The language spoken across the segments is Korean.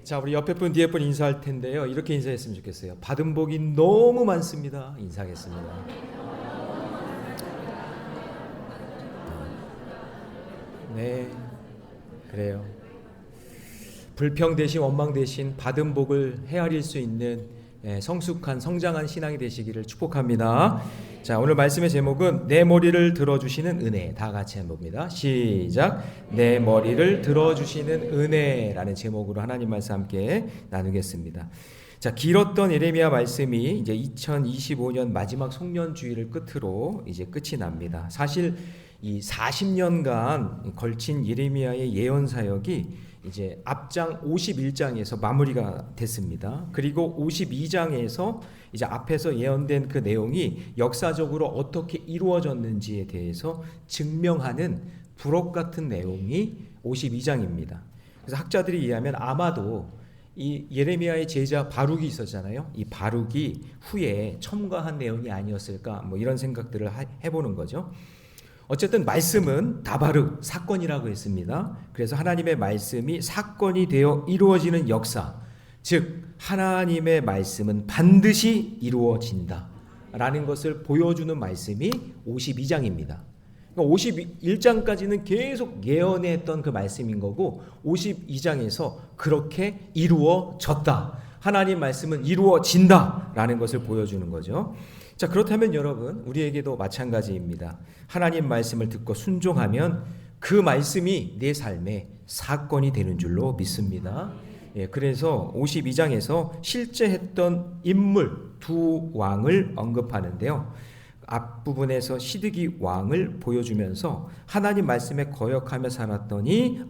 자, 우리 옆에 분 뒤에 분 인사할 텐데요. 이렇게 인사했으면 좋겠어요. 받은 복이 너무 많습니다. 인사하겠습니다. 네, 그래요. 불평 대신 원망 대신 받은 복을 헤아릴 수 있는 성숙한 성장한 신앙이 되시기를 축복합니다. 자, 오늘 말씀의 제목은 내 머리를 들어주시는 은혜. 다 같이 해봅니다. 시작. 내 머리를 들어주시는 은혜라는 제목으로 하나님 말씀 함께 나누겠습니다. 자, 길었던 예레미야 말씀이 이제 2025년 마지막 송년주일을 끝으로 이제 끝이 납니다. 사실 이 40년간 걸친 예레미야의 예언 사역이 이제 앞장 51장에서 마무리가 됐습니다. 그리고 52장에서 이제 앞에서 예언된 그 내용이 역사적으로 어떻게 이루어졌는지에 대해서 증명하는 부록 같은 내용이 52장입니다. 그래서 학자들이 이해하면 아마도 이 예레미야의 제자 바룩이 있었잖아요. 이 바룩이 후에 첨가한 내용이 아니었을까 뭐 이런 생각들을 해보는 거죠. 어쨌든 말씀은 다바르 사건이라고 했습니다. 그래서 하나님의 말씀이 사건이 되어 이루어지는 역사, 즉 하나님의 말씀은 반드시 이루어진다 라는 것을 보여주는 말씀이 52장입니다. 51장까지는 계속 예언했던 그 말씀인 거고 52장에서 그렇게 이루어졌다. 하나님 말씀은 이루어진다 라는 것을 보여주는 거죠. 자, 그렇다면 여러분, 우리에게도 마찬가지입니다. 하나님 말씀을 듣고 순종하면 그 말씀이 내 삶의 사건이 되는 줄로 믿습니다. 그래서 52장에서 실제 했던 인물 두 왕을 언급하는데요. 앞부분에서 시드기 왕을 보여주면서 하나님 말씀에 거역하며 살았더니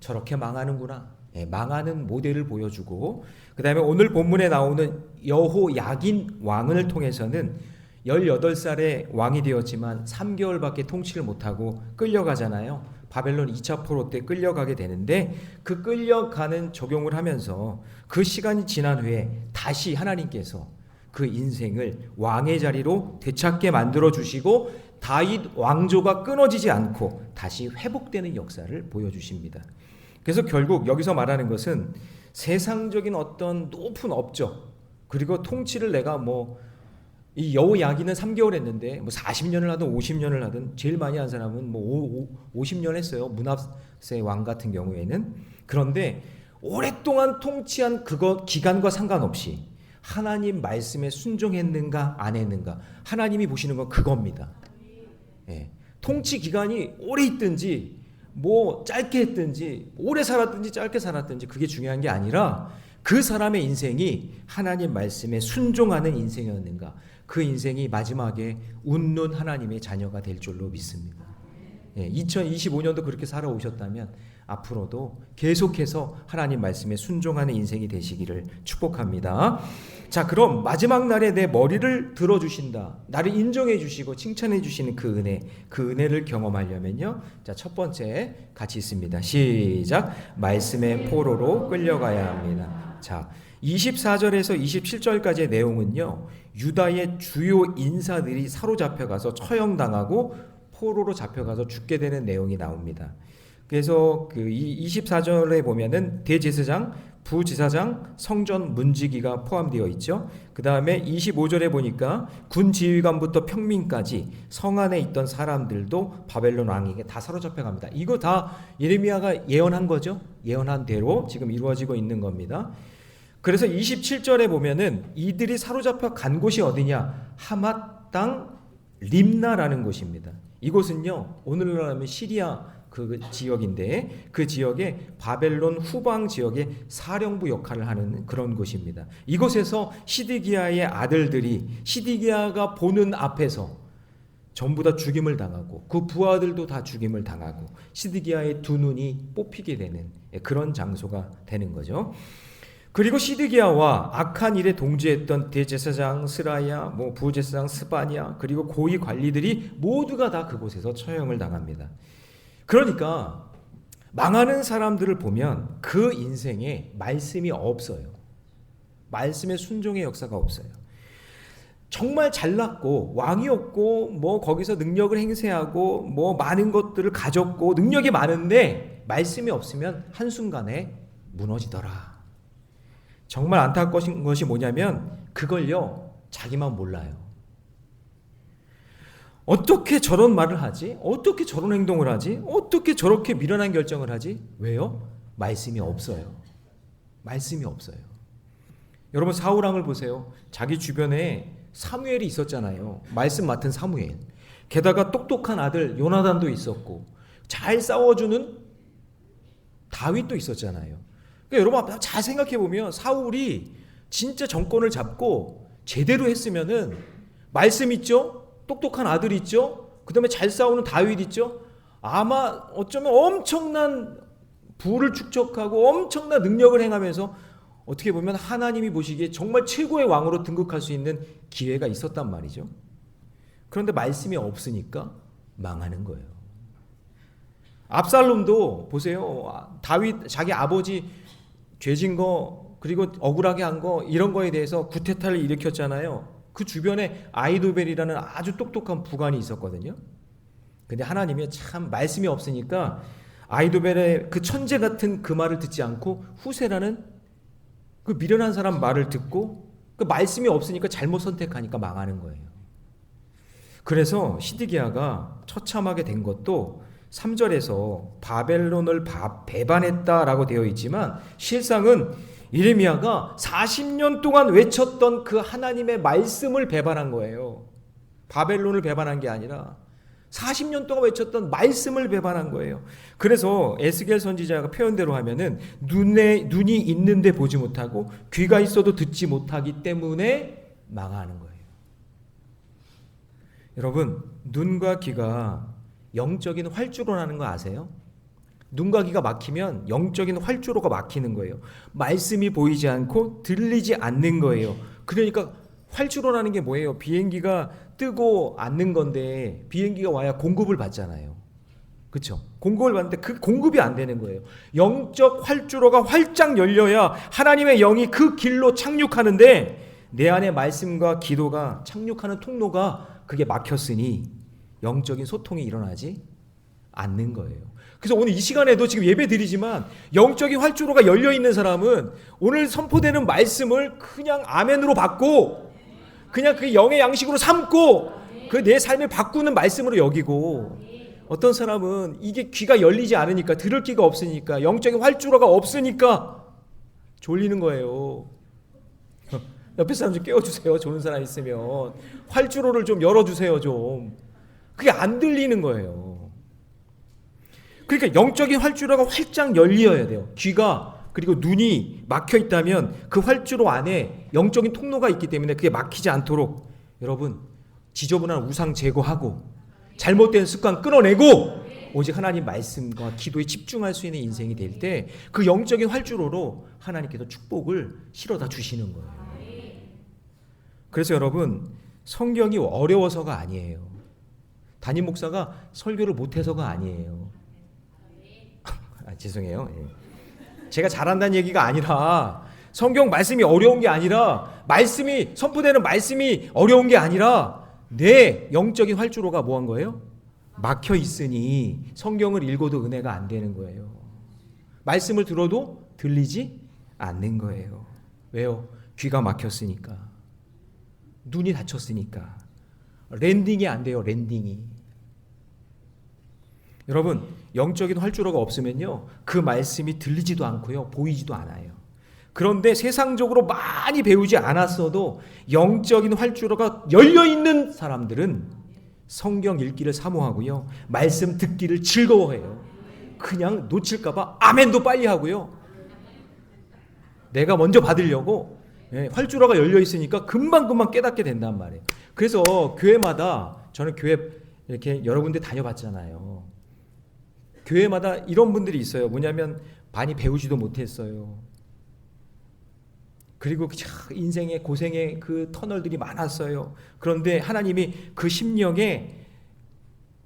저렇게 망하는구나. 망하는 모델을 보여주고, 그 다음에 오늘 본문에 나오는 여호야긴 왕을 통해서는 18살에 왕이 되었지만 3개월밖에 통치를 못하고 끌려가잖아요. 바벨론 2차 포로 때 끌려가게 되는데 그 끌려가는 적용을 하면서 그 시간이 지난 후에 다시 하나님께서 그 인생을 왕의 자리로 되찾게 만들어 주시고 다윗 왕조가 끊어지지 않고 다시 회복되는 역사를 보여주십니다. 그래서 결국 여기서 말하는 것은 세상적인 어떤 높은 업적, 그리고 통치를 내가 이 여호야긴은 3개월 했는데 40년을 하든 50년을 하든 제일 많이 한 사람은 50년 했어요. 므낫세 왕 같은 경우에는. 그런데 오랫동안 통치한 그것 기간과 상관없이 하나님 말씀에 순종했는가 안 했는가, 하나님이 보시는 건 그겁니다. 통치 기간이 오래 있든지 짧게 했든지 오래 살았든지 짧게 살았든지 그게 중요한 게 아니라 그 사람의 인생이 하나님 말씀에 순종하는 인생이었는가, 그 인생이 마지막에 웃는 하나님의 자녀가 될 줄로 믿습니다. 2025년도 그렇게 살아오셨다면 앞으로도 계속해서 하나님 말씀에 순종하는 인생이 되시기를 축복합니다. 자, 그럼 마지막 날에 내 머리를 들어주신다, 나를 인정해 주시고 칭찬해 주시는 그 은혜를 경험하려면요, 자, 첫 번째 같이 있습니다. 시작. 말씀의 포로로 끌려가야 합니다. 자, 24절에서 27절까지의 내용은요, 유다의 주요 인사들이 사로잡혀가서 처형당하고 포로로 잡혀가서 죽게 되는 내용이 나옵니다. 그래서 그 24절에 보면은 대제사장, 부지사장, 성전 문지기가 포함되어 있죠. 그 다음에 25절에 보니까 군 지휘관부터 평민까지 성 안에 있던 사람들도 바벨론 왕에게 다 사로잡혀 갑니다. 이거 다 예레미야가 예언한 거죠. 예언한 대로 지금 이루어지고 있는 겁니다. 그래서 27절에 보면은 이들이 사로잡혀 간 곳이 어디냐? 하맛 땅 림나라는 곳입니다. 이곳은요, 오늘날로 하면 시리아 그 지역인데 그 지역에 바벨론 후방 지역의 사령부 역할을 하는 그런 곳입니다. 이곳에서 시드기야의 아들들이 시드기야가 보는 앞에서 전부 다 죽임을 당하고 그 부하들도 다 죽임을 당하고 시드기야의 두 눈이 뽑히게 되는 그런 장소가 되는 거죠. 그리고 시드기야와 악한 일에 동조했던 대제사장 스라야, 부제사장 스바냐, 그리고 고위 관리들이 모두가 다 그곳에서 처형을 당합니다. 그러니까 망하는 사람들을 보면 그 인생에 말씀이 없어요. 말씀의 순종의 역사가 없어요. 정말 잘났고 왕이었고 거기서 능력을 행세하고 많은 것들을 가졌고 능력이 많은데 말씀이 없으면 한순간에 무너지더라. 정말 안타까운 것이 뭐냐면 그걸요 자기만 몰라요. 어떻게 저런 말을 하지? 어떻게 저런 행동을 하지? 어떻게 저렇게 미련한 결정을 하지? 왜요? 말씀이 없어요. 말씀이 없어요. 여러분 사울왕을 보세요. 자기 주변에 사무엘이 있었잖아요. 말씀 맡은 사무엘. 게다가 똑똑한 아들 요나단도 있었고 잘 싸워주는 다윗도 있었잖아요. 그러니까 여러분 잘 생각해 보면 사울이 진짜 정권을 잡고 제대로 했으면은 말씀 있죠? 똑똑한 아들 있죠? 그 다음에 잘 싸우는 다윗 있죠? 아마 어쩌면 엄청난 부를 축적하고 엄청난 능력을 행하면서 어떻게 보면 하나님이 보시기에 정말 최고의 왕으로 등극할 수 있는 기회가 있었단 말이죠. 그런데 말씀이 없으니까 망하는 거예요. 압살롬도 보세요. 다윗 자기 아버지 죄진 거 그리고 억울하게 한 거 이런 거에 대해서 구테타를 일으켰잖아요. 그 주변에 아이도벨이라는 아주 똑똑한 부관이 있었거든요. 근데 하나님이 참 말씀이 없으니까 아이도벨의 그 천재 같은 그 말을 듣지 않고 후세라는 그 미련한 사람 말을 듣고 그 말씀이 없으니까 잘못 선택하니까 망하는 거예요. 그래서 시드기야가 처참하게 된 것도 3절에서 바벨론을 배반했다라고 되어 있지만 실상은 이레미야가 40년 동안 외쳤던 그 하나님의 말씀을 배반한 거예요. 바벨론을 배반한 게 아니라 40년 동안 외쳤던 말씀을 배반한 거예요. 그래서 에스겔 선지자가 표현대로 하면은 눈이 있는데 보지 못하고 귀가 있어도 듣지 못하기 때문에 망하는 거예요. 여러분, 눈과 귀가 영적인 활주로라는 거 아세요? 눈과 귀가 막히면 영적인 활주로가 막히는 거예요. 말씀이 보이지 않고 들리지 않는 거예요. 그러니까 활주로라는 게 뭐예요? 비행기가 뜨고 앉는 건데 비행기가 와야 공급을 받잖아요. 그렇죠? 공급을 받는데 그 공급이 안 되는 거예요. 영적 활주로가 활짝 열려야 하나님의 영이 그 길로 착륙하는데 내 안에 말씀과 기도가 착륙하는 통로가 그게 막혔으니 영적인 소통이 일어나지 않는 거예요. 그래서 오늘 이 시간에도 지금 예배 드리지만 영적인 활주로가 열려 있는 사람은 오늘 선포되는 말씀을 그냥 아멘으로 받고 그냥 그 영의 양식으로 삼고 그 내 삶을 바꾸는 말씀으로 여기고 어떤 사람은 이게 귀가 열리지 않으니까 들을 귀가 없으니까 영적인 활주로가 없으니까 졸리는 거예요. 옆에 사람 좀 깨워주세요. 좋은 사람 있으면 활주로를 좀 열어주세요. 좀 그게 안 들리는 거예요. 그러니까 영적인 활주로가 활짝 열려야 돼요. 귀가 그리고 눈이 막혀 있다면 그 활주로 안에 영적인 통로가 있기 때문에 그게 막히지 않도록 여러분 지저분한 우상 제거하고 잘못된 습관 끊어내고 오직 하나님 말씀과 기도에 집중할 수 있는 인생이 될 때 그 영적인 활주로로 하나님께서 축복을 실어다 주시는 거예요. 그래서 여러분 성경이 어려워서가 아니에요. 담임 목사가 설교를 못해서가 아니에요. 죄송해요. 제가 잘한다는 얘기가 아니라 성경 말씀이 어려운 게 아니라 말씀이 선포되는 말씀이 어려운 게 아니라 내 영적인 활주로가 뭐한 거예요? 막혀 있으니 성경을 읽어도 은혜가 안 되는 거예요. 말씀을 들어도 들리지 않는 거예요. 왜요? 귀가 막혔으니까. 눈이 닫혔으니까. 랜딩이 안 돼요. 랜딩이. 여러분 영적인 활주로가 없으면요 그 말씀이 들리지도 않고요 보이지도 않아요. 그런데 세상적으로 많이 배우지 않았어도 영적인 활주로가 열려있는 사람들은 성경 읽기를 사모하고요 말씀 듣기를 즐거워해요. 그냥 놓칠까봐 아멘도 빨리 하고요 내가 먼저 받으려고 활주로가 열려있으니까 금방금방 깨닫게 된단 말이에요. 그래서 교회마다 저는 교회 이렇게 여러 군데 다녀봤잖아요. 교회마다 이런 분들이 있어요. 뭐냐면 많이 배우지도 못했어요. 그리고 인생의 고생의 그 터널들이 많았어요. 그런데 하나님이 그 심령에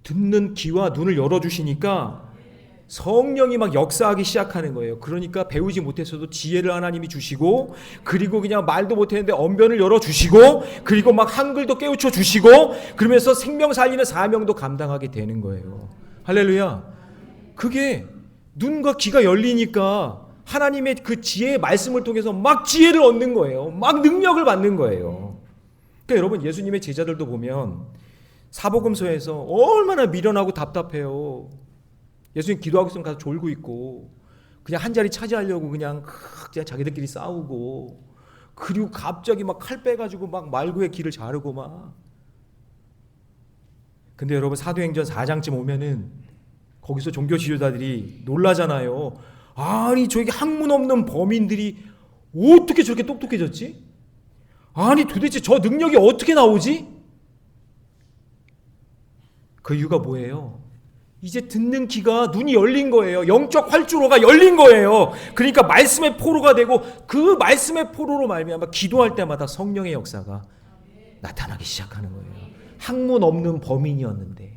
듣는 귀와 눈을 열어주시니까 성령이 막 역사하기 시작하는 거예요. 그러니까 배우지 못했어도 지혜를 하나님이 주시고 그리고 그냥 말도 못했는데 언변을 열어주시고 그리고 막 한글도 깨우쳐 주시고 그러면서 생명 살리는 사명도 감당하게 되는 거예요. 할렐루야. 그게 눈과 귀가 열리니까 하나님의 그 지혜의 말씀을 통해서 막 지혜를 얻는 거예요. 막 능력을 받는 거예요. 그러니까 여러분, 예수님의 제자들도 보면 사복음서에서 얼마나 미련하고 답답해요. 예수님 기도하고 있으면 가서 졸고 있고, 그냥 한 자리 차지하려고 그냥 자기들끼리 싸우고, 그리고 갑자기 막 칼 빼가지고 막 말구의 길을 자르고 막. 근데 여러분, 사도행전 4장쯤 오면은 거기서 종교 지도자들이 놀라잖아요. 아니, 저기 학문 없는 범인들이 어떻게 저렇게 똑똑해졌지? 아니, 도대체 저 능력이 어떻게 나오지? 그 이유가 뭐예요? 이제 듣는 귀가, 눈이 열린 거예요. 영적 활주로가 열린 거예요. 그러니까 말씀의 포로가 되고, 그 말씀의 포로로 말미암아 기도할 때마다 성령의 역사가 나타나기 시작하는 거예요. 학문 없는 범인이었는데.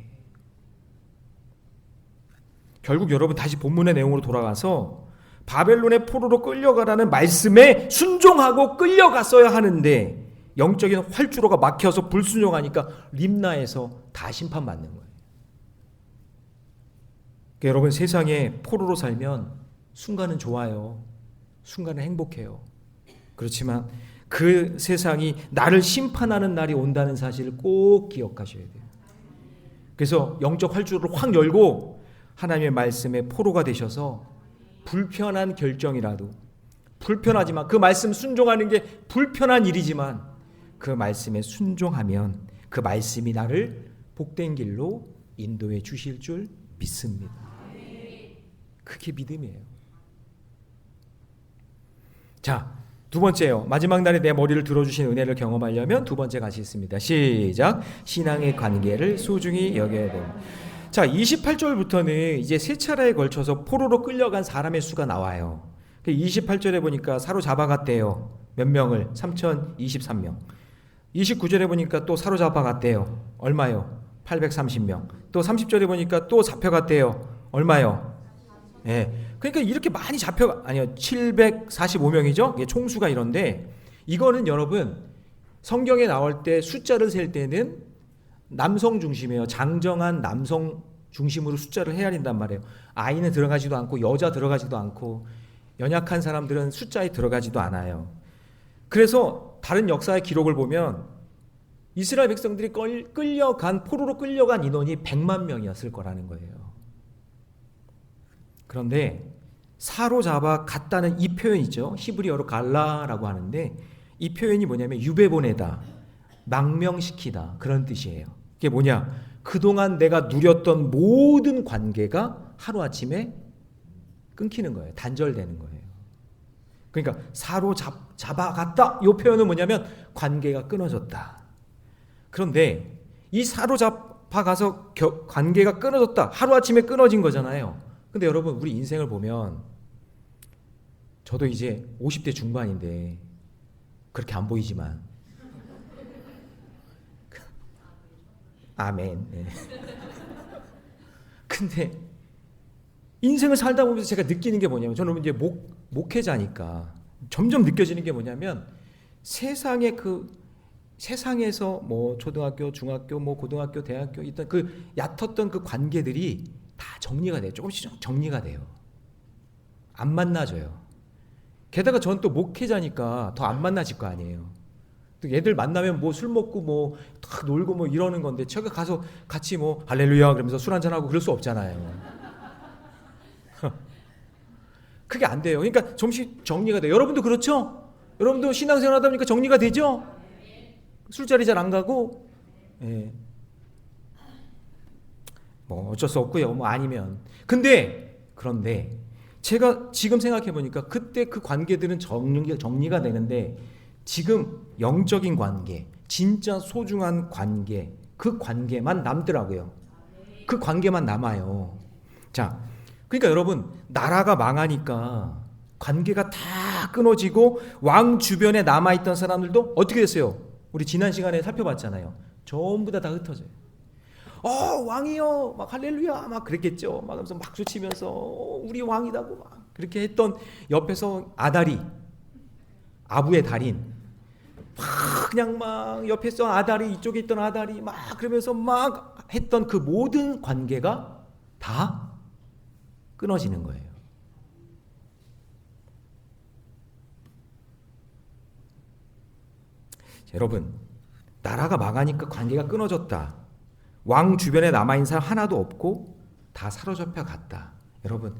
결국 여러분, 다시 본문의 내용으로 돌아가서 바벨론의 포로로 끌려가라는 말씀에 순종하고 끌려갔어야 하는데, 영적인 활주로가 막혀서 불순종하니까 림나에서 다 심판받는 거예요. 그러니까 여러분, 세상에 포로로 살면 순간은 좋아요. 순간은 행복해요. 그렇지만 그 세상이 나를 심판하는 날이 온다는 사실을 꼭 기억하셔야 돼요. 그래서 영적 활주로를 확 열고 하나님의 말씀에 포로가 되셔서 불편한 결정이라도, 불편하지만 그 말씀 순종하는 게 불편한 일이지만 그 말씀에 순종하면 그 말씀이 나를 복된 길로 인도해 주실 줄 믿습니다. 그게 믿음이에요. 자, 두 번째요. 마지막 날에 내 머리를 들어주신 은혜를 경험하려면 두 번째 같이 있습니다. 시작. 신앙의 관계를 소중히 여겨야 됩니다. 자, 28절부터는 이제 세 차례에 걸쳐서 포로로 끌려간 사람의 수가 나와요. 28절에 보니까 사로잡아갔대요. 몇 명을? 3023명. 29절에 보니까 또 사로잡아갔대요. 얼마요? 830명. 또 30절에 보니까 또 잡혀갔대요. 얼마요? 예. 그러니까 이렇게 많이 아니요, 745명이죠. 이게 총수가 이런데, 이거는 여러분 성경에 나올 때 숫자를 셀 때는 남성 중심이에요. 장정한 남성 중심으로 숫자를 헤아린단 말이에요. 아이는 들어가지도 않고 여자 들어가지도 않고 연약한 사람들은 숫자에 들어가지도 않아요. 그래서 다른 역사의 기록을 보면 이스라엘 백성들이 포로로 끌려간 인원이 100만 명이었을 거라는 거예요. 그런데 사로잡아 갔다는 이 표현 있죠. 히브리어로 갈라라고 하는데, 이 표현이 뭐냐면 유배보내다, 망명시키다, 그런 뜻이에요. 그게 뭐냐? 그동안 내가 누렸던 모든 관계가 하루아침에 끊기는 거예요. 단절되는 거예요. 그러니까 사로잡아갔다, 이 표현은 뭐냐면 관계가 끊어졌다. 그런데 이 사로잡아가서 관계가 끊어졌다, 하루아침에 끊어진 거잖아요. 근데 여러분, 우리 인생을 보면, 저도 이제 50대 중반인데 그렇게 안 보이지만 아멘. 네. 근데 인생을 살다 보면서 제가 느끼는 게 뭐냐면, 저는 이제 목회자니까 점점 느껴지는 게 뭐냐면, 세상에서 뭐 초등학교, 중학교, 뭐 고등학교, 대학교 있던 그 얕았던 그 관계들이 다 정리가 돼요. 조금씩 정리가 돼요. 안 만나져요. 게다가 전 또 목회자니까 더 안 만나질 거 아니에요. 또 애들 만나면 뭐 술 먹고 뭐 다 놀고 뭐 이러는 건데, 제가 가서 같이 뭐 할렐루야 그러면서 술 한잔 하고 그럴 수 없잖아요. 그게 안 돼요. 그러니까 조금씩 정리가 돼요. 여러분도 그렇죠? 여러분도 신앙생활 하다 보니까 정리가 되죠? 술자리 잘 안 가고, 예. 뭐 어쩔 수 없고요. 뭐 아니면. 그런데 제가 지금 생각해 보니까 그때 그 관계들은 정리가 되는데, 지금 영적인 관계, 진짜 소중한 관계, 그 관계만 남더라고요. 그 관계만 남아요. 자, 그러니까 여러분, 나라가 망하니까 관계가 다 끊어지고 왕 주변에 남아있던 사람들도 어떻게 됐어요? 우리 지난 시간에 살펴봤잖아요. 전부 다 흩어져요. 왕이요, 막 할렐루야, 막 그랬겠죠. 막 하면서 막 소치면서 우리 왕이다고 막 그렇게 했던 옆에서 아부의 달인, 막 그냥 막 옆에 있던 아달이, 이쪽에 있던 아달이 막 그러면서 막 했던 그 모든 관계가 다 끊어지는 거예요. 여러분, 나라가 망하니까 관계가 끊어졌다. 왕 주변에 남아있는 사람 하나도 없고 다 사로잡혀 갔다. 여러분,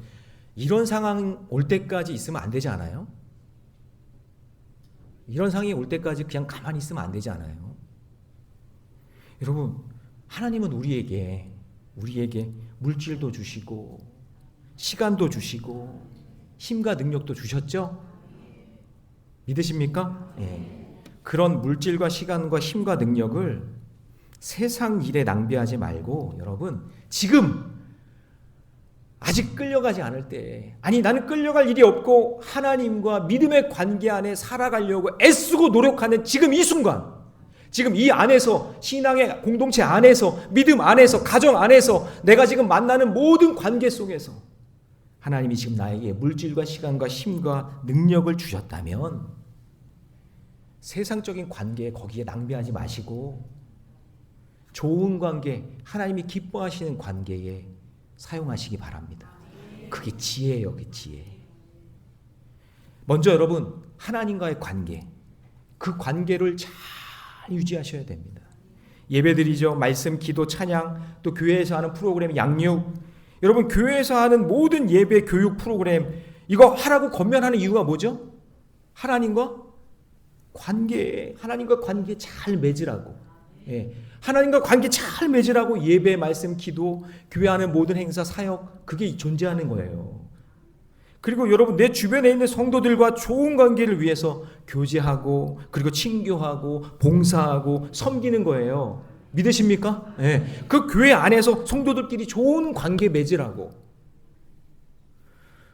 이런 상황 올 때까지 있으면 안 되지 않아요? 이런 상황이 올 때까지 그냥 가만히 있으면 안 되지 않아요? 여러분, 하나님은 우리에게 물질도 주시고 시간도 주시고 힘과 능력도 주셨죠? 믿으십니까? 예. 그런 물질과 시간과 힘과 능력을 세상 일에 낭비하지 말고 여러분, 지금 아직 끌려가지 않을 때, 아니 나는 끌려갈 일이 없고 하나님과 믿음의 관계 안에 살아가려고 애쓰고 노력하는 지금 이 순간, 지금 이 안에서, 신앙의 공동체 안에서, 믿음 안에서, 가정 안에서, 내가 지금 만나는 모든 관계 속에서 하나님이 지금 나에게 물질과 시간과 힘과 능력을 주셨다면 세상적인 관계에 거기에 낭비하지 마시고 좋은 관계, 하나님이 기뻐하시는 관계에 사용하시기 바랍니다. 그게 지혜예요, 그게 지혜. 먼저 여러분, 하나님과의 관계, 그 관계를 잘 유지하셔야 됩니다. 예배드리죠. 말씀, 기도, 찬양, 또 교회에서 하는 프로그램, 양육. 여러분, 교회에서 하는 모든 예배, 교육 프로그램, 이거 하라고 권면하는 이유가 뭐죠? 하나님과 관계 잘 맺으라고. 예. 하나님과 관계 잘 맺으라고 예배, 말씀, 기도, 교회 하는 모든 행사, 사역, 그게 존재하는 거예요. 그리고 여러분, 내 주변에 있는 성도들과 좋은 관계를 위해서 교제하고, 그리고 친교하고, 봉사하고, 섬기는 거예요. 믿으십니까? 예. 그 교회 안에서 성도들끼리 좋은 관계 맺으라고.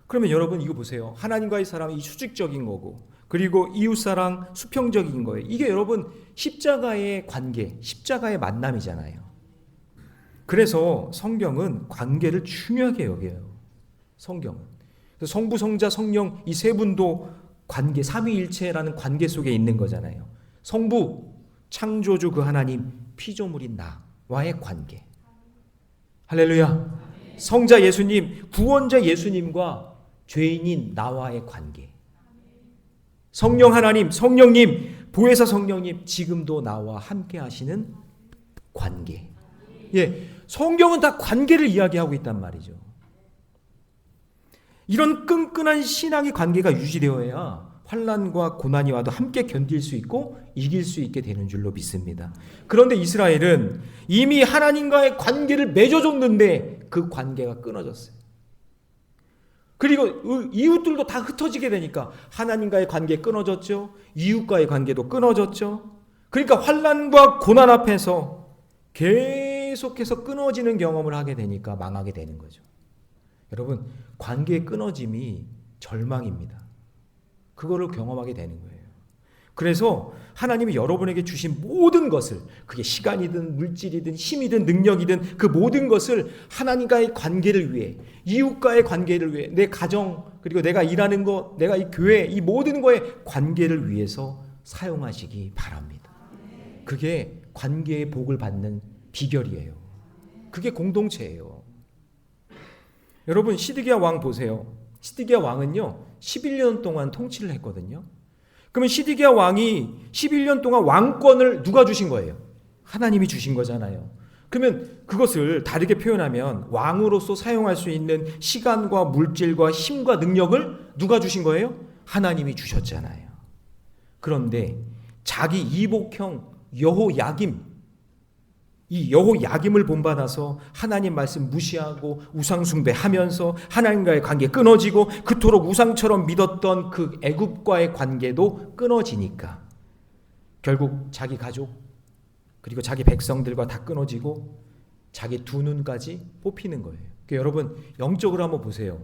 그러면 여러분, 이거 보세요. 하나님과의 사랑이 수직적인 거고, 그리고 이웃사랑 수평적인 거예요. 이게 여러분 십자가의 관계, 십자가의 만남이잖아요. 그래서 성경은 관계를 중요하게 여겨요. 성경은. 성부, 성자, 성령 이 세 분도 관계, 삼위일체라는 관계 속에 있는 거잖아요. 성부, 창조주 그 하나님, 피조물인 나와의 관계. 할렐루야. 성자 예수님, 구원자 예수님과 죄인인 나와의 관계. 성령 하나님, 성령님, 보혜사 성령님, 지금도 나와 함께 하시는 관계. 예, 성경은 다 관계를 이야기하고 있단 말이죠. 이런 끈끈한 신앙의 관계가 유지되어야 환난과 고난이 와도 함께 견딜 수 있고 이길 수 있게 되는 줄로 믿습니다. 그런데 이스라엘은 이미 하나님과의 관계를 맺어줬는데 그 관계가 끊어졌어요. 그리고 이웃들도 다 흩어지게 되니까 하나님과의 관계 끊어졌죠. 이웃과의 관계도 끊어졌죠. 그러니까 환난과 고난 앞에서 계속해서 끊어지는 경험을 하게 되니까 망하게 되는 거죠. 여러분, 관계의 끊어짐이 절망입니다. 그거를 경험하게 되는 거예요. 그래서 하나님이 여러분에게 주신 모든 것을, 그게 시간이든 물질이든 힘이든 능력이든 그 모든 것을 하나님과의 관계를 위해, 이웃과의 관계를 위해, 내 가정, 그리고 내가 일하는 것, 내가 이 교회, 이 모든 거의 관계를 위해서 사용하시기 바랍니다. 그게 관계의 복을 받는 비결이에요. 그게 공동체예요. 여러분, 시드기야 왕 보세요. 시드기야 왕은요 11년 동안 통치를 했거든요. 그러면 시드기야 왕이 11년 동안 왕권을 누가 주신 거예요? 하나님이 주신 거잖아요. 그러면 그것을 다르게 표현하면 왕으로서 사용할 수 있는 시간과 물질과 힘과 능력을 누가 주신 거예요? 하나님이 주셨잖아요. 그런데 자기 이복형 여호야김, 이 여호야김을 본받아서 하나님 말씀 무시하고 우상숭배하면서 하나님과의 관계 끊어지고 그토록 우상처럼 믿었던 그 애굽과의 관계도 끊어지니까 결국 자기 가족 그리고 자기 백성들과 다 끊어지고 자기 두 눈까지 뽑히는 거예요. 그러니까 여러분, 영적으로 한번 보세요.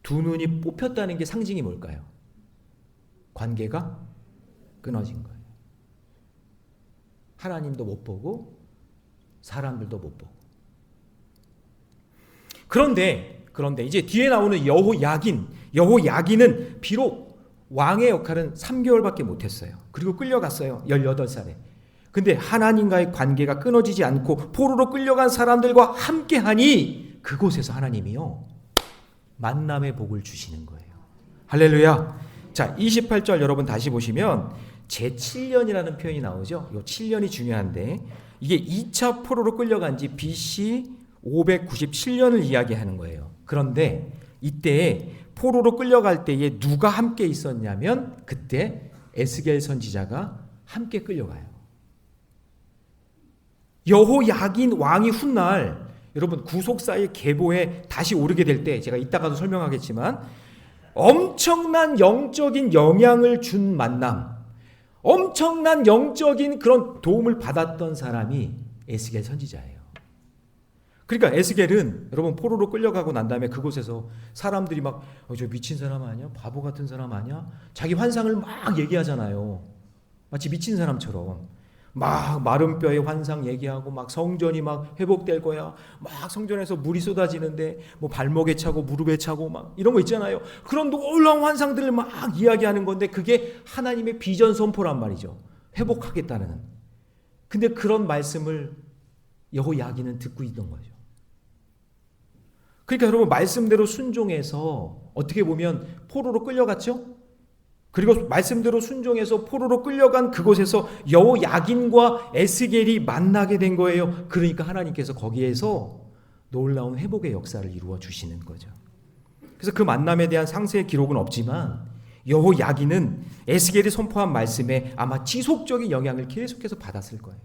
두 눈이 뽑혔다는 게 상징이 뭘까요? 관계가 끊어진 거예요. 하나님도 못 보고 사람들도 못 보고. 그런데 이제 뒤에 나오는 여호야긴은 비록 왕의 역할은 3개월밖에 못했어요. 그리고 끌려갔어요. 18살에. 근데 하나님과의 관계가 끊어지지 않고 포로로 끌려간 사람들과 함께하니 그곳에서 하나님이요 만남의 복을 주시는 거예요. 할렐루야. 자, 28절 여러분 다시 보시면 제7년이라는 표현이 나오죠. 이 7년이 중요한데 이게 2차 포로로 끌려간 지 BC 597년을 이야기하는 거예요. 그런데 이때 포로로 끌려갈 때에 누가 함께 있었냐면 그때 에스겔 선지자가 함께 끌려가요. 여호야긴 왕이 훗날 여러분 구속사의 계보에 다시 오르게 될 때 제가 이따가도 설명하겠지만 엄청난 영적인 영향을 준 만남, 엄청난 영적인 그런 도움을 받았던 사람이 에스겔 선지자예요. 그러니까 에스겔은 여러분 포로로 끌려가고 난 다음에 그곳에서 사람들이 막 저 미친 사람 아니야? 바보 같은 사람 아니야? 자기 환상을 막 얘기하잖아요. 마치 미친 사람처럼 막 마른 뼈의 환상 얘기하고 막 성전이 막 회복될 거야. 막 성전에서 물이 쏟아지는데 뭐 발목에 차고 무릎에 차고 막 이런 거 있잖아요. 그런 놀라운 환상들을 막 이야기하는 건데 그게 하나님의 비전 선포란 말이죠. 회복하겠다는. 근데 그런 말씀을 여호야긴은 듣고 있던 거죠. 그러니까 여러분 말씀대로 순종해서 어떻게 보면 포로로 끌려갔죠? 그리고 말씀대로 순종해서 포로로 끌려간 그곳에서 여호야긴과 에스겔이 만나게 된 거예요. 그러니까 하나님께서 거기에서 놀라운 회복의 역사를 이루어 주시는 거죠. 그래서 그 만남에 대한 상세의 기록은 없지만 여호야긴은 에스겔이 선포한 말씀에 아마 지속적인 영향을 계속해서 받았을 거예요.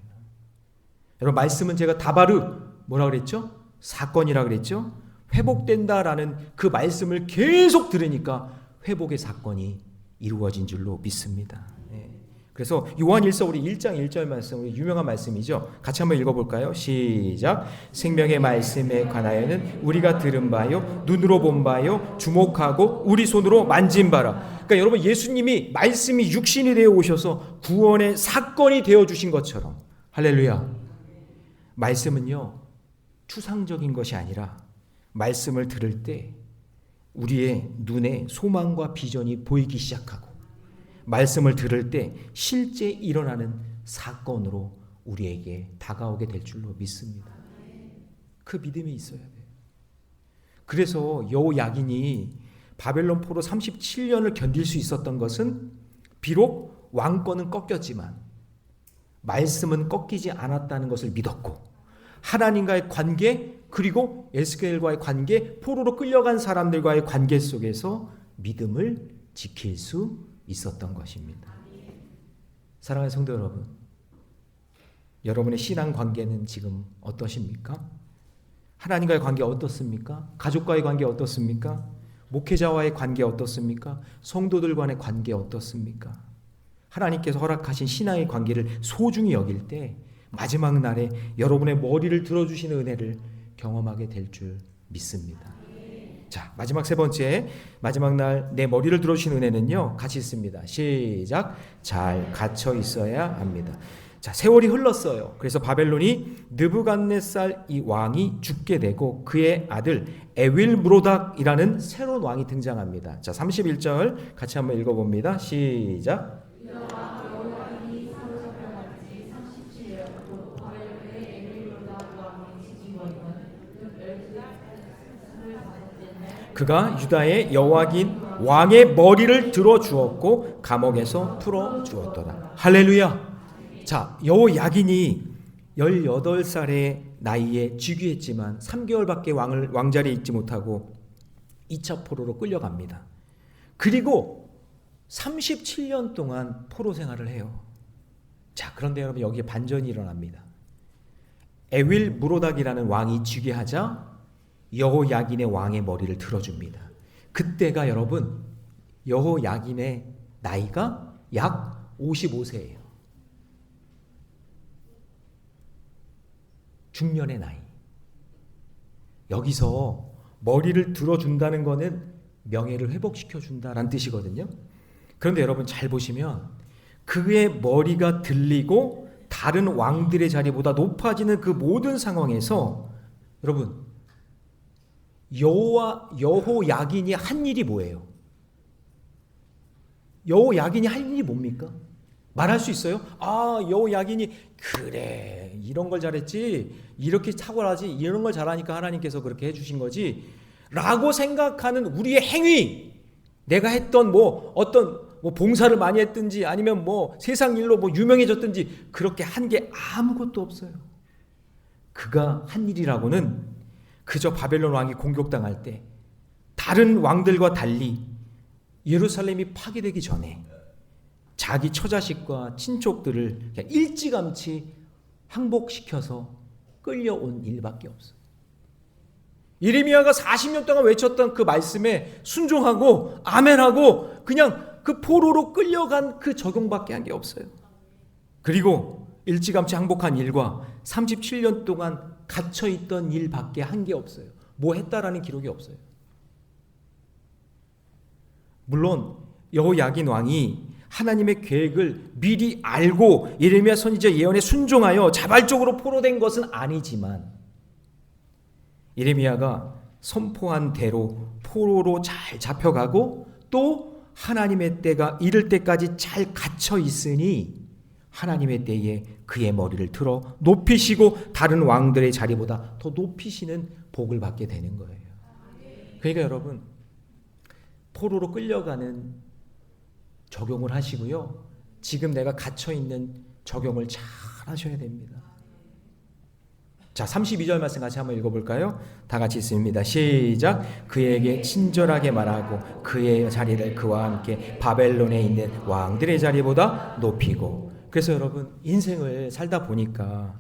여러분 말씀은 제가 다바르 뭐라 그랬죠? 사건이라 그랬죠? 회복된다라는 그 말씀을 계속 들으니까 회복의 사건이 이루어진 줄로 믿습니다. 그래서 요한일서 우리 1장 1절 말씀, 우리 유명한 말씀이죠. 같이 한번 읽어볼까요? 시작. 생명의 말씀에 관하여는 우리가 들은 바요, 눈으로 본 바요, 주목하고 우리 손으로 만진 바라. 그러니까 여러분 예수님이 말씀이 육신이 되어 오셔서 구원의 사건이 되어 주신 것처럼 할렐루야. 말씀은요 추상적인 것이 아니라 말씀을 들을 때 우리의 눈에 소망과 비전이 보이기 시작하고 말씀을 들을 때 실제 일어나는 사건으로 우리에게 다가오게 될 줄로 믿습니다. 그 믿음이 있어야 돼요. 그래서 여호야긴이 바벨론 포로 37년을 견딜 수 있었던 것은 비록 왕권은 꺾였지만 말씀은 꺾이지 않았다는 것을 믿었고 하나님과의 관계 그리고 에스겔과의 관계, 포로로 끌려간 사람들과의 관계 속에서 믿음을 지킬 수 있었던 것입니다. 사랑하는 성도 여러분, 여러분의 신앙 관계는 지금 어떠십니까? 하나님과의 관계 어떻습니까? 가족과의 관계 어떻습니까? 목회자와의 관계 어떻습니까? 성도들 간의 관계 어떻습니까? 하나님께서 허락하신 신앙의 관계를 소중히 여길 때 마지막 날에 여러분의 머리를 들어주시는 은혜를 경험하게 될 줄 믿습니다. 자, 마지막 세 번째, 마지막 날 내 머리를 들어주신 은혜는요 같이 있습니다. 시작. 잘 갇혀 있어야 합니다. 자, 세월이 흘렀어요. 그래서 바벨론이 느부갓네살 이 왕이 죽게 되고 그의 아들 에윌므로닥이라는 새로운 왕이 등장합니다. 자, 31절 같이 한번 읽어봅니다. 시작. 그가 유다의 여호야긴 왕의 머리를 들어 주었고 감옥에서 풀어 주었더라. 할렐루야. 자, 여호야긴이 18살의 나이에 즉위했지만 3개월밖에 왕자리에 있지 못하고 2차 포로로 끌려갑니다. 그리고 37년 동안 포로 생활을 해요. 자, 그런데 여러분 여기에 반전이 일어납니다. 에윌므로닥이라는 왕이 즉위하자 여호야긴의 왕의 머리를 들어줍니다. 그때가 여러분 여호야긴의 나이가 약 55세예요. 중년의 나이. 여기서 머리를 들어준다는 것은 명예를 회복시켜준다라는 뜻이거든요. 그런데 여러분 잘 보시면 그의 머리가 들리고 다른 왕들의 자리보다 높아지는 그 모든 상황에서 여러분 여호야긴이 한 일이 뭐예요? 여호야긴이 한 일이 뭡니까? 말할 수 있어요? 아, 여호야긴이 그래 이런 걸 잘했지, 이렇게 탁월하지, 이런 걸 잘하니까 하나님께서 그렇게 해주신 거지 라고 생각하는 우리의 행위, 내가 했던 뭐 어떤 뭐 봉사를 많이 했든지 아니면 뭐 세상 일로 뭐 유명해졌든지 그렇게 한 게 아무것도 없어요. 그가 한 일이라고는 그저 바벨론 왕이 공격당할 때 다른 왕들과 달리 예루살렘이 파괴되기 전에 자기 처자식과 친족들을 그냥 일찌감치 항복시켜서 끌려온 일밖에 없어요. 예레미야가 40년 동안 외쳤던 그 말씀에 순종하고 아멘하고 그냥 그 포로로 끌려간 그 적용밖에 한 게 없어요. 그리고 일찌감치 항복한 일과 37년 동안 갇혀있던 일밖에 한 게 없어요. 뭐 했다라는 기록이 없어요. 물론 여호야긴 왕이 하나님의 계획을 미리 알고 예레미야 선지자 예언에 순종하여 자발적으로 포로된 것은 아니지만 예레미야가 선포한 대로 포로로 잘 잡혀가고 또 하나님의 때가 이를 때까지 잘 갇혀 있으니 하나님의 때에 그의 머리를 틀어 높이시고 다른 왕들의 자리보다 더 높이시는 복을 받게 되는 거예요. 그러니까 여러분 포로로 끌려가는 적용을 하시고요. 지금 내가 갇혀 있는 적용을 잘 하셔야 됩니다. 자, 32절 말씀 같이 한번 읽어볼까요? 다 같이 읽습니다. 시작. 그에게 친절하게 말하고 그의 자리를 그와 함께 바벨론에 있는 왕들의 자리보다 높이고. 그래서 여러분 인생을 살다 보니까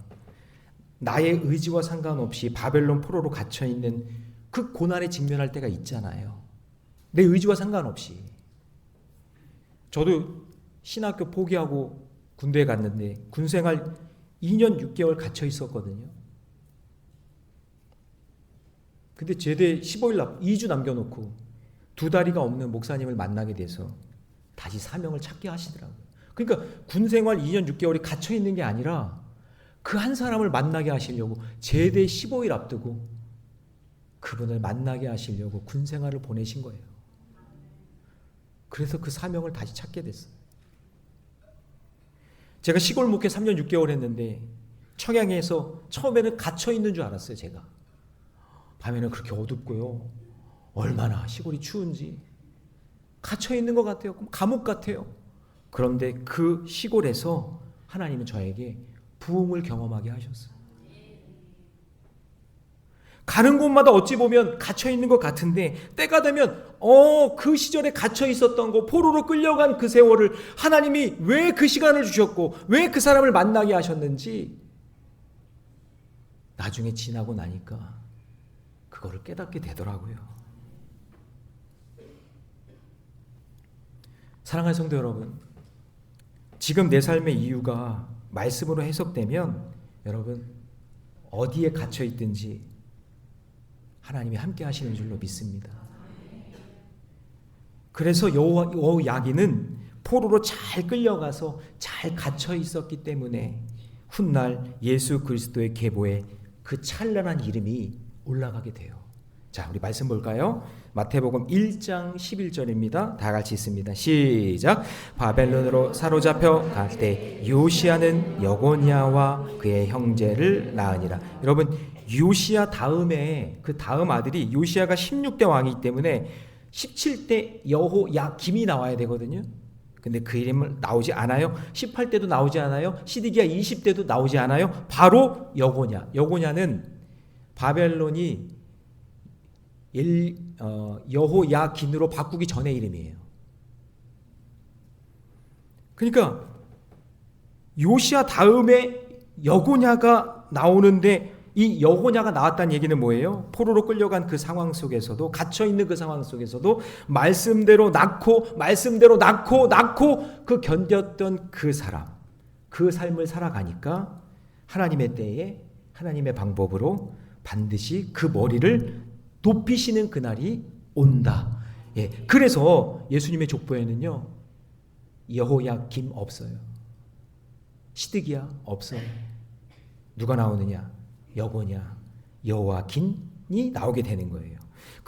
나의 의지와 상관없이 바벨론 포로로 갇혀 있는 그 고난에 직면할 때가 있잖아요. 내 의지와 상관없이. 저도 신학교 포기하고 군대에 갔는데 군생활 2년 6개월 갇혀 있었거든요. 근데 제대 15일 2주 남겨놓고 두 다리가 없는 목사님을 만나게 돼서 다시 사명을 찾게 하시더라고요. 그러니까 군생활 2년 6개월이 갇혀 있는 게 아니라 그 한 사람을 만나게 하시려고 제대 15일 앞두고 그분을 만나게 하시려고 군생활을 보내신 거예요. 그래서 그 사명을 다시 찾게 됐어요. 제가 시골 목회 3년 6개월 했는데 청양에서 처음에는 갇혀 있는 줄 알았어요. 제가 밤에는 그렇게 어둡고요. 얼마나 시골이 추운지 갇혀 있는 것 같아요. 감옥 같아요. 그런데 그 시골에서 하나님은 저에게 부흥을 경험하게 하셨어요. 가는 곳마다 어찌 보면 갇혀 있는 것 같은데 때가 되면 그 시절에 갇혀 있었던 거 포로로 끌려간 그 세월을 하나님이 왜 그 시간을 주셨고 왜 그 사람을 만나게 하셨는지 나중에 지나고 나니까 그거를 깨닫게 되더라고요. 사랑하는 성도 여러분, 지금 내 삶의 이유가 말씀으로 해석되면 여러분 어디에 갇혀 있든지 하나님이 함께 하시는 줄로 믿습니다. 그래서 여호야긴은 포로로 잘 끌려가서 잘 갇혀 있었기 때문에 훗날 예수 그리스도의 계보에 그 찬란한 이름이 올라가게 돼요. 자, 우리 말씀 볼까요? 마태복음 1장 11절입니다. 다 같이 읽습니다. 시작. 바벨론으로 사로잡혀 갈 때 요시야는 여고냐와 그의 형제를 낳으니라. 여러분 요시야 다음에 그 다음 아들이 요시야가 16대 왕이기 때문에 17대 여호야김이 나와야 되거든요. 근데 그 이름을 나오지 않아요. 18대도 나오지 않아요. 시드기야 20대도 나오지 않아요. 바로 여고냐. 여고냐는 바벨론이 여호야긴으로 바꾸기 전의 이름이에요. 그러니까 요시야 다음에 여고냐가 나오는데 이 여고냐가 나왔다는 얘기는 뭐예요? 포로로 끌려간 그 상황 속에서도 갇혀있는 그 상황 속에서도 말씀대로 낳고 그 견뎠던 그 사람, 그 삶을 살아가니까 하나님의 때에 하나님의 방법으로 반드시 그 머리를 높이시는 그날이 온다. 예, 그래서 예수님의 족보에는요 여호야김 없어요. 시드기야 없어요. 누가 나오느냐? 여고냐, 여호야긴이 나오게 되는 거예요.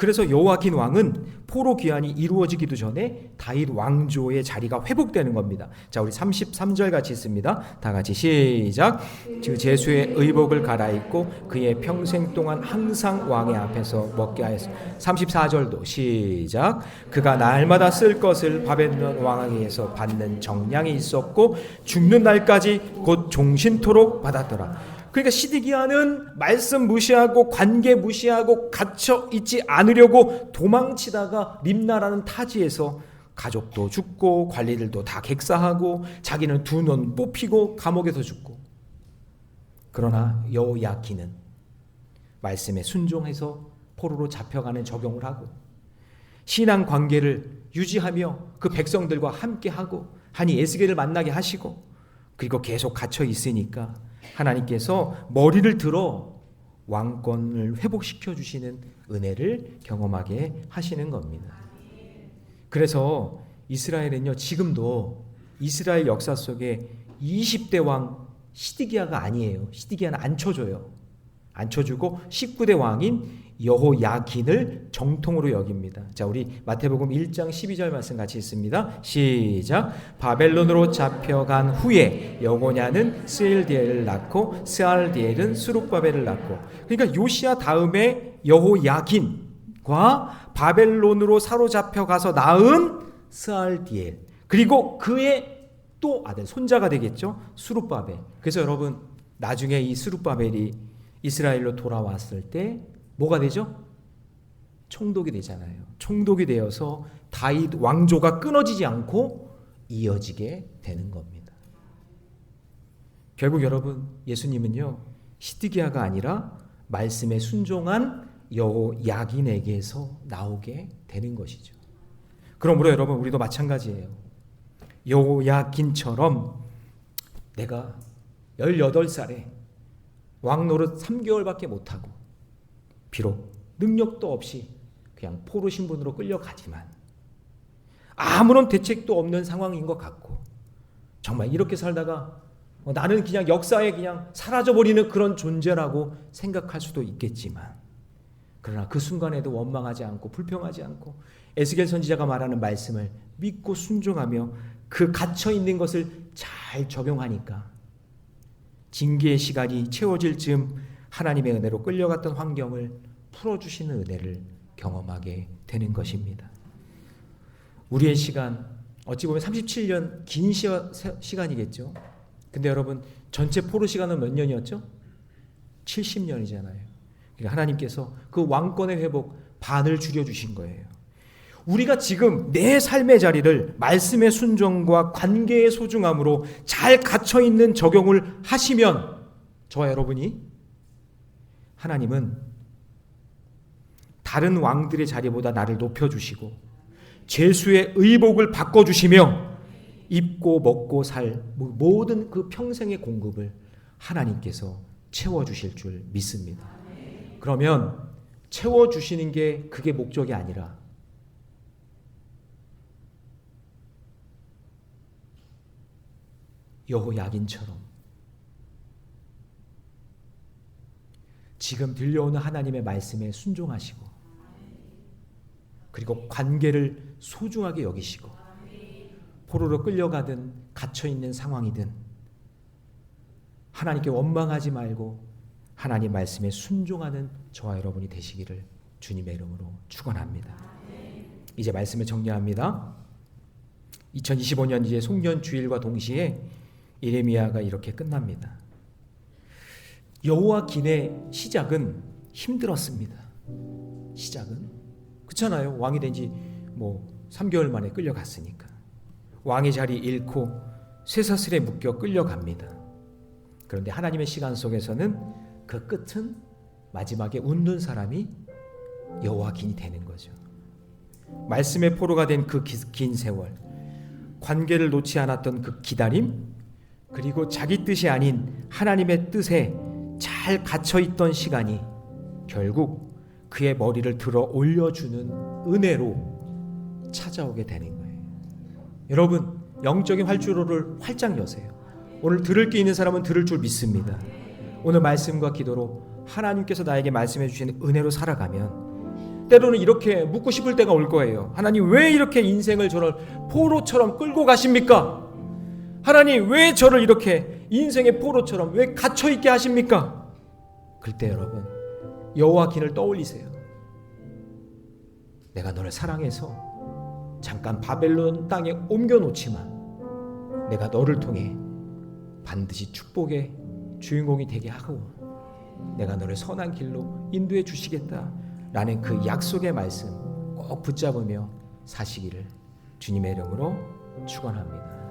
그래서 여호야긴 왕은 포로 귀환이 이루어지기도 전에 다윗 왕조의 자리가 회복되는 겁니다. 자, 우리 33절 같이 있습니다. 다 같이 시작. 그 제수의 의복을 갈아입고 그의 평생 동안 항상 왕의 앞에서 먹게 하였어. 34절도 시작. 그가 날마다 쓸 것을 바벨론 왕에게서 받는 정량이 있었고 죽는 날까지 곧 종신토록 받았더라. 그러니까 시드기야는 말씀 무시하고 관계 무시하고 갇혀 있지 않으려고 도망치다가 림나라는 타지에서 가족도 죽고 관리들도 다 객사하고 자기는 두 눈 뽑히고 감옥에서 죽고. 그러나 여호야긴은 말씀에 순종해서 포로로 잡혀가는 적용을 하고 신앙 관계를 유지하며 그 백성들과 함께하고 하니 에스겔을 만나게 하시고 그리고 계속 갇혀 있으니까 하나님께서 머리를 들어 왕권을 회복시켜 주시는 은혜를 경험하게 하시는 겁니다. 그래서 이스라엘은요, 지금도 이스라엘 역사 속에 20대 왕 시드기야가 아니에요. 시드기야는 안 쳐줘요. 안 쳐주고 19대 왕인 여호야긴을 정통으로 여깁니다. 자, 우리 마태복음 1장 12절 말씀 같이 있습니다. 시작. 바벨론으로 잡혀간 후에 여고냐는 스엘디엘을 낳고 스알디엘은 수룹바벨을 낳고. 그러니까 요시야 다음에 여호야긴과 바벨론으로 사로잡혀 가서 낳은 스알디엘, 그리고 그의 또 아들 손자가 되겠죠, 수룹바벨. 그래서 여러분, 나중에 이 수룹바벨이 이스라엘로 돌아왔을 때 뭐가 되죠? 총독이 되잖아요. 총독이 되어서 다윗 왕조가 끊어지지 않고 이어지게 되는 겁니다. 결국 여러분, 예수님은요, 시드기야가 아니라 말씀에 순종한 여호야긴에게서 나오게 되는 것이죠. 그러므로 여러분, 우리도 마찬가지예요. 여호야긴처럼 내가 18살에 왕노릇 3개월밖에 못하고 비록 능력도 없이 그냥 포로 신분으로 끌려가지만 아무런 대책도 없는 상황인 것 같고 정말 이렇게 살다가 나는 그냥 역사에 그냥 사라져버리는 그런 존재라고 생각할 수도 있겠지만, 그러나 그 순간에도 원망하지 않고 불평하지 않고 에스겔 선지자가 말하는 말씀을 믿고 순종하며 그 갇혀있는 것을 잘 적용하니까 징계의 시간이 채워질 즈음 하나님의 은혜로 끌려갔던 환경을 풀어주시는 은혜를 경험하게 되는 것입니다. 우리의 시간, 어찌 보면 37년 긴 시간이겠죠. 근데 여러분, 전체 포로 시간은 몇 년이었죠? 70년이잖아요. 그러니까 하나님께서 그 왕권의 회복 반을 줄여주신 거예요. 우리가 지금 내 삶의 자리를 말씀의 순종과 관계의 소중함으로 잘 갇혀있는 적용을 하시면, 저와 여러분이, 하나님은 다른 왕들의 자리보다 나를 높여주시고 죄수의 의복을 바꿔주시며 입고 먹고 살 모든 그 평생의 공급을 하나님께서 채워주실 줄 믿습니다. 그러면 채워주시는 게 그게 목적이 아니라 여호야긴처럼 지금 들려오는 하나님의 말씀에 순종하시고 그리고 관계를 소중하게 여기시고 포로로 끌려가든 갇혀있는 상황이든 하나님께 원망하지 말고 하나님 말씀에 순종하는 저와 여러분이 되시기를 주님의 이름으로 축원합니다. 이제 말씀을 정리합니다. 2025년 이제 송년 주일과 동시에 예레미야가 이렇게 끝납니다. 여호야긴의 시작은 힘들었습니다. 시작은 그렇잖아요. 왕이 된 지 3개월 만에 끌려갔으니까 왕의 자리 잃고 쇠사슬에 묶여 끌려갑니다. 그런데 하나님의 시간 속에서는 그 끝은 마지막에 웃는 사람이 여호야긴이 되는 거죠. 말씀의 포로가 된 그 긴 세월, 관계를 놓지 않았던 그 기다림, 그리고 자기 뜻이 아닌 하나님의 뜻에 잘 갇혀있던 시간이 결국 그의 머리를 들어 올려주는 은혜로 찾아오게 되는 거예요. 여러분, 영적인 활주로를 활짝 여세요. 오늘 들을 게 있는 사람은 들을 줄 믿습니다. 오늘 말씀과 기도로 하나님께서 나에게 말씀해 주시는 은혜로 살아가면 때로는 이렇게 묻고 싶을 때가 올 거예요. 하나님, 왜 이렇게 인생을 저를 포로처럼 끌고 가십니까? 하나님, 왜 저를 이렇게 인생의 포로처럼 왜 갇혀있게 하십니까? 그때 여러분, 여호와긴을 떠올리세요. 내가 너를 사랑해서 잠깐 바벨론 땅에 옮겨놓지만 내가 너를 통해 반드시 축복의 주인공이 되게 하고 내가 너를 선한 길로 인도해 주시겠다라는 그 약속의 말씀 꼭 붙잡으며 사시기를 주님의 이름으로 축원합니다.